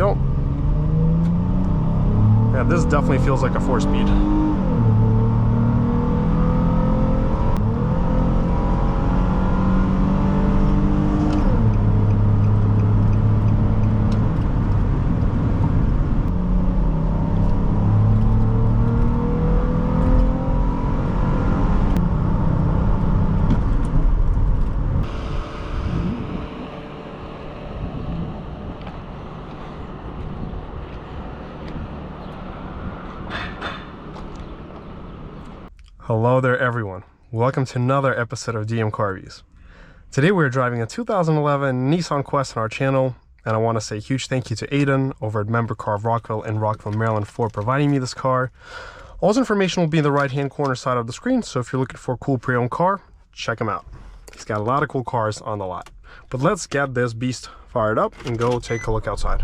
go. Yeah, this definitely feels like a 4-speed. Hello there everyone, welcome to another episode of DM Car Reviews. Today we're driving a 2011 Nissan Quest on our channel, and I want to say a huge thank you to Aidan over at MemberCar of Rockville in Rockville, Maryland for providing me this car. All this information will be in the right hand corner side of the screen, so if you're looking for a cool pre-owned car, check him out. He's got a lot of cool cars on the lot. But let's get this beast fired up and go take a look outside.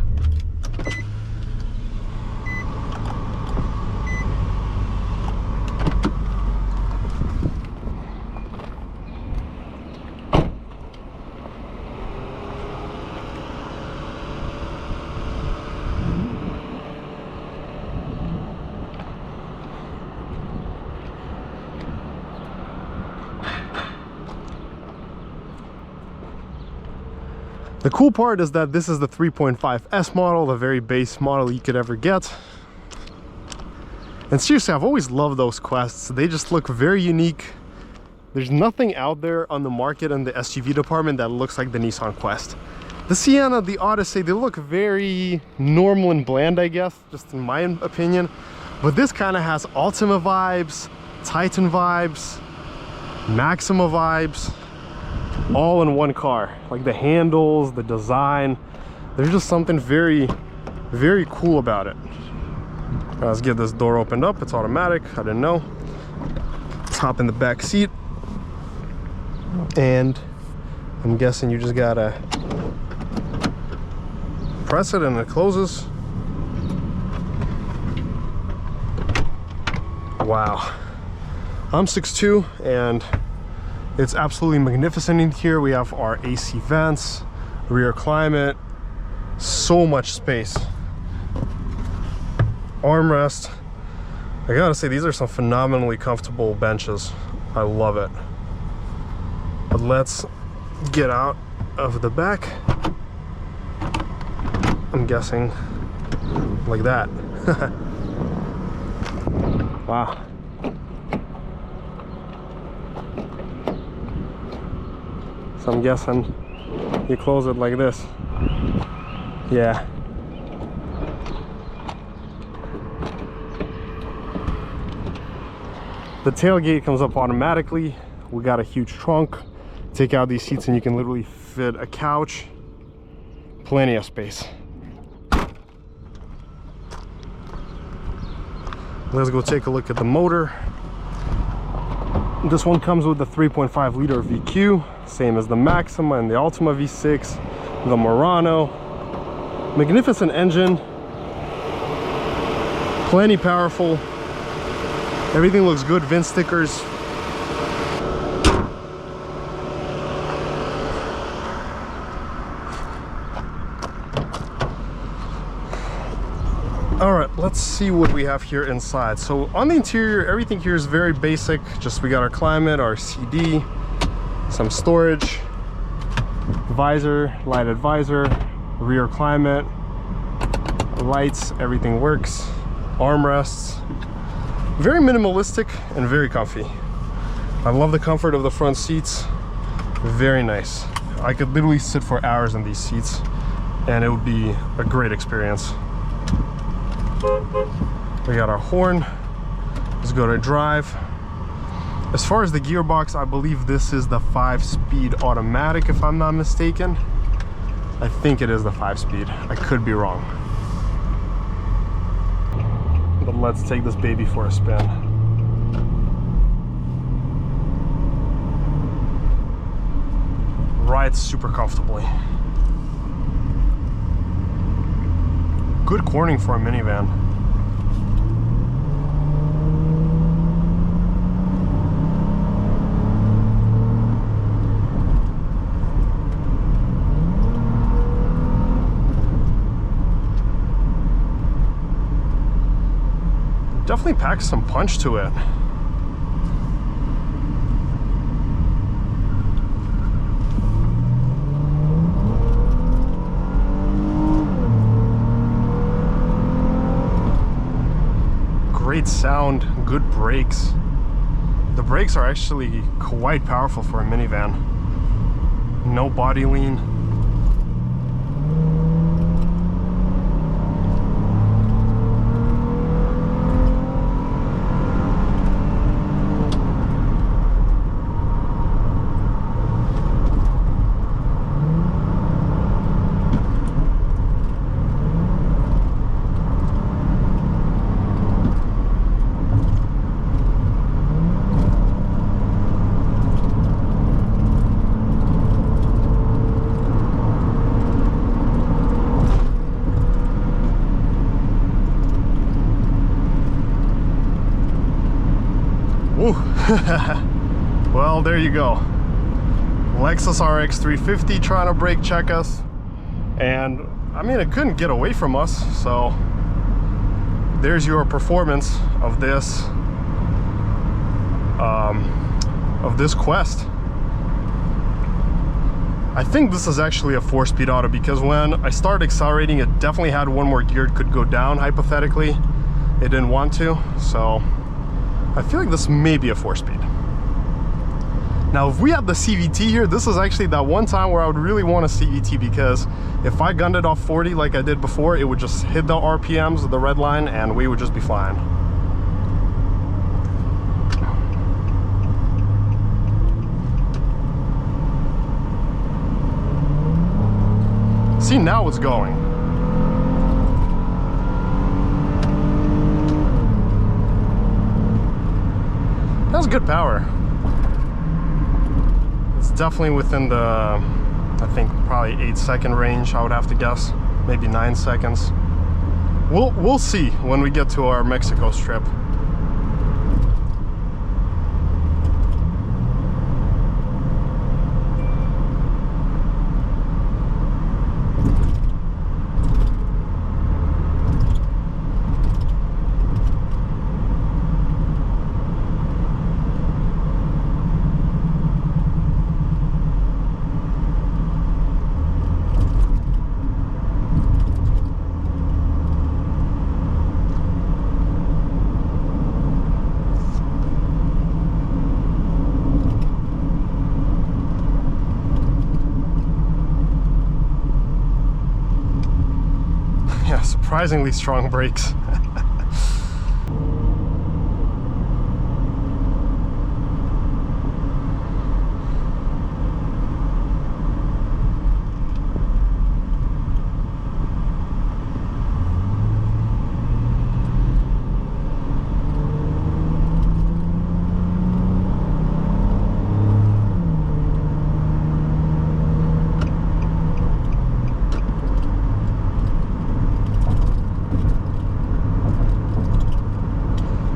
The cool part is that this is the 3.5S model, the very base model you could ever get. And seriously, I've always loved those Quests. They just look very unique. There's nothing out there on the market in the SUV department that looks like the Nissan Quest. The Sienna, the Odyssey, they look very normal and bland, I guess, just in my opinion. But this kind of has Altima vibes, Titan vibes, Maxima vibes, all in one car. Like the handles, the design, there's just something very, very cool about it. Let's get this door opened up. It's automatic, I didn't know. Let's hop in the back seat, and I'm guessing you just gotta press it and it closes. Wow, I'm 6'2", and it's absolutely magnificent in here. We have our AC vents, rear climate, so much space. Armrest. I gotta say, these are some phenomenally comfortable benches. I love it. But let's get out of the back. I'm guessing like that. Wow. So I'm guessing you close it like this. Yeah. The tailgate comes up automatically. We got a huge trunk. Take out these seats and you can literally fit a couch. Plenty of space. Let's go take a look at the motor. This one comes with the 3.5 liter VQ, same as the Maxima and the Altima V6, the Murano. Magnificent engine, plenty powerful. Everything looks good, VIN stickers. All right, let's see what we have here inside. So on the interior, everything here is very basic. Just we got our climate, our CD, some storage, visor, lighted visor, rear climate, lights, everything works, armrests. Very minimalistic and very comfy. I love the comfort of the front seats. Very nice. I could literally sit for hours in these seats and it would be a great experience. We got our horn. Let's go to drive. As far as the gearbox, I believe this is the 5-speed automatic, if I'm not mistaken. I think it is the 5-speed. I could be wrong. But let's take this baby for a spin. Rides super comfortably. Good corning for a minivan. Definitely packs some punch to it. Great sound, good brakes. The brakes are actually quite powerful for a minivan. No body lean. Well, there you go. Lexus RX 350 trying to brake check us, and I mean, it couldn't get away from us. So there's your performance of this Quest. I think this is actually a 4-speed auto, because when I started accelerating, it definitely had one more gear it could go down, hypothetically. It didn't want to, so I feel like this may be a 4-speed. Now, if we had the CVT here, this is actually that one time where I would really want a CVT, because if I gunned it off 40 like I did before, it would just hit the RPMs, the red line, and we would just be flying. See, now it's going. That's good power. It's definitely within the, I think, probably 8-second range, I would have to guess. Maybe 9 seconds. We'll see when we get to our Mexico strip. Yeah, surprisingly strong brakes.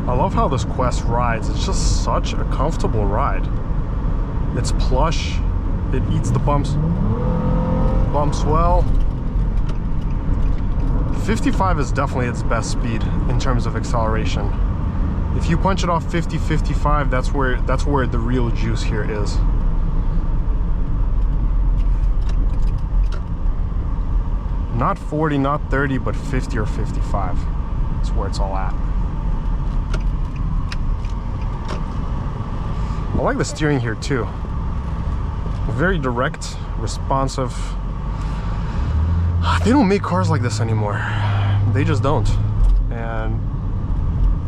I love how this Quest rides. It's just such a comfortable ride. It's plush. It eats the bumps well. 55 is definitely its best speed in terms of acceleration. If you punch it off 50, 55, that's where the real juice here is. Not 40, not 30, but 50 or 55. That's where it's all at. I like the steering here too. Very direct, responsive. They don't make cars like this anymore. They just don't. And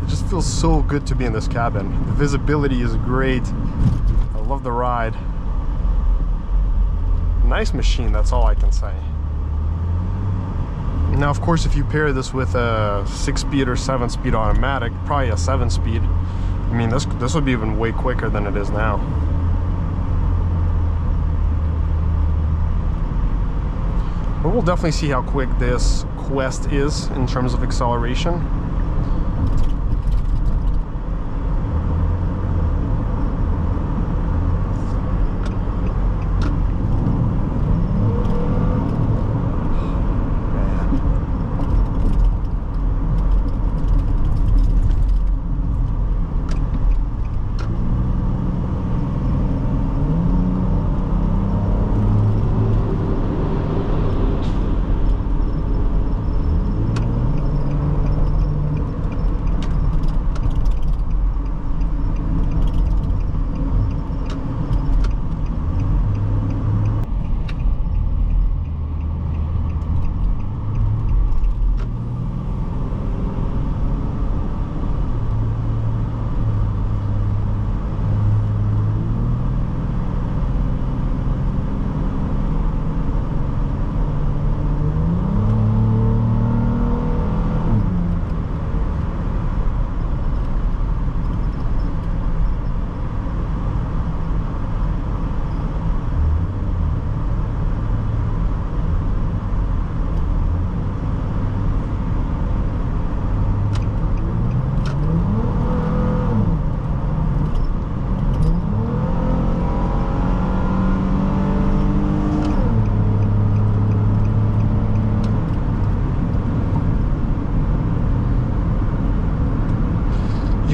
it just feels so good to be in this cabin. The visibility is great. I love the ride. Nice machine, that's all I can say. Now, of course, if you pair this with a 6-speed or 7-speed automatic, probably a 7-speed, I mean, this would be even way quicker than it is now. But we'll definitely see how quick this Quest is in terms of acceleration.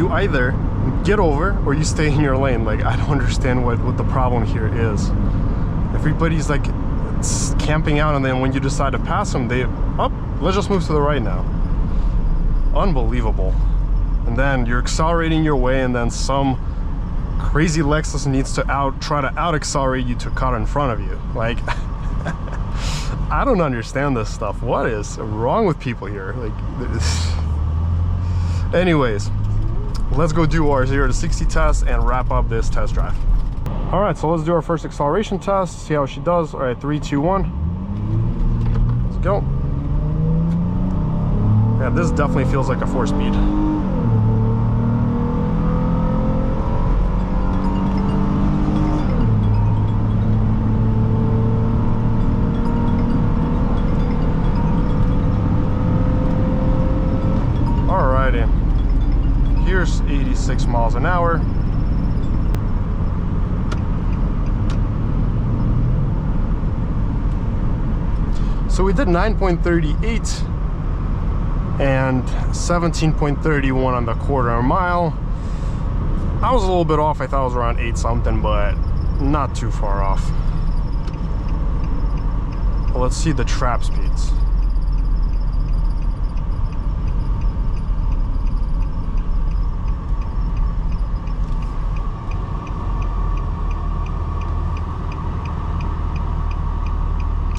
you either get over or you stay in your lane. Like, I don't understand what the problem here is. Everybody's like camping out, and then when you decide to pass them, let's just move to the right now. Unbelievable. And then you're accelerating your way, and then some crazy Lexus needs to try to out accelerate you to cut in front of you. Like, I don't understand this stuff. What is wrong with people here? Like, anyways, let's go do our 0 to 60 test and wrap up this test drive. All right, so let's do our first acceleration test, see how she does. All right, 3, 2, 1. Let's go. Yeah, this definitely feels like a 4-speed. Alrighty, here's 86 miles an hour. So we did 9.38 and 17.31 on the quarter mile. I was a little bit off. I thought it was around 8 something, but not too far off. Well, let's see the trap speeds.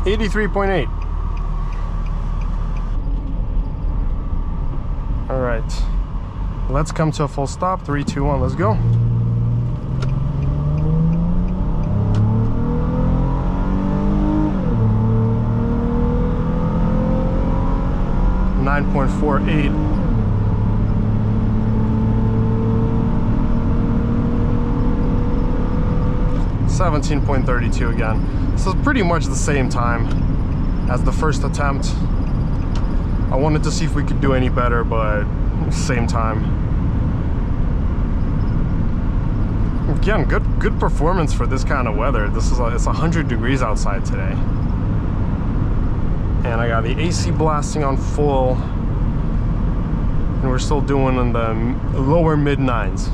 .8. All right, let's come to a full stop. 3, 2, 1, let's go. .48. .32 again. So it's pretty much the same time as the first attempt. I wanted to see if we could do any better, but same time. Again, good performance for this kind of weather. It's 100 degrees outside today. And I got the AC blasting on full. And we're still doing in the lower mid-9s.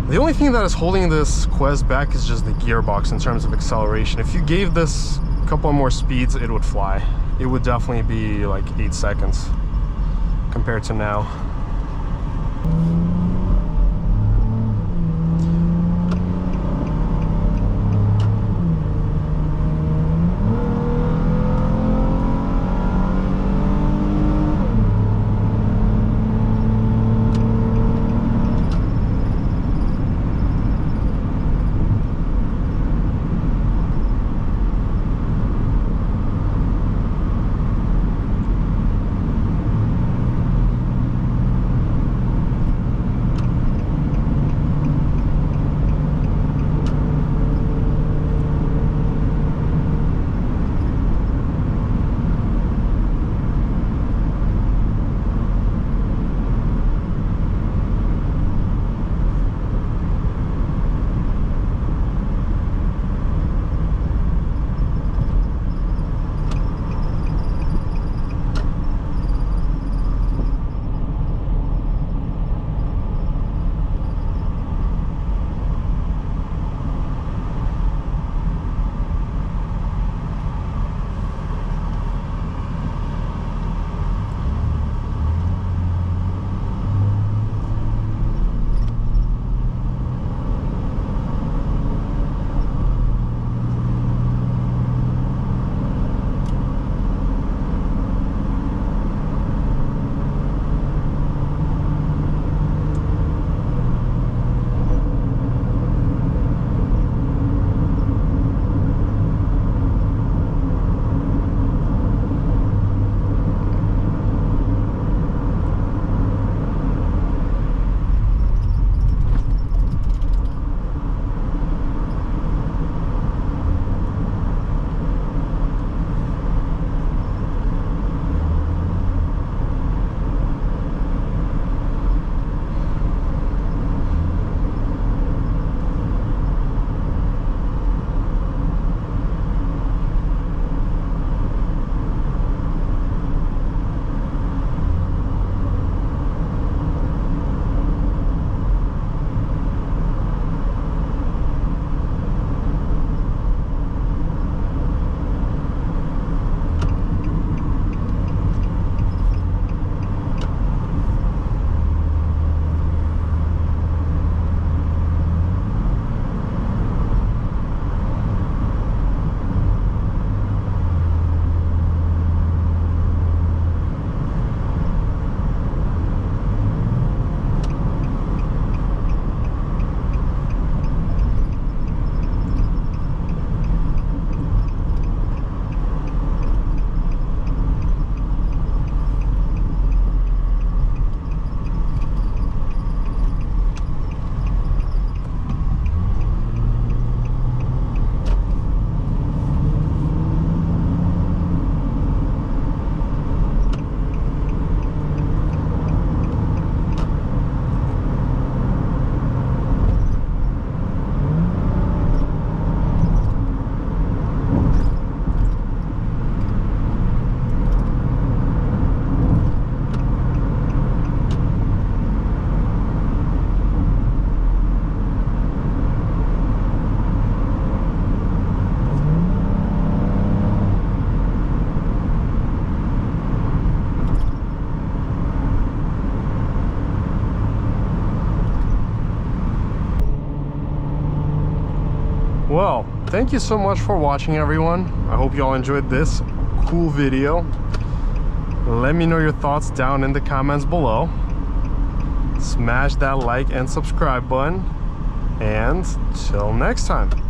The only thing that is holding this Quest back is just the gearbox in terms of acceleration. If you gave this a couple more speeds, it would fly. It would definitely be like 8 seconds compared to now. thank you so much for watching, everyone. I hope you all enjoyed this cool video. Let me know your thoughts down in the comments below. Smash that like and subscribe button, and till next time.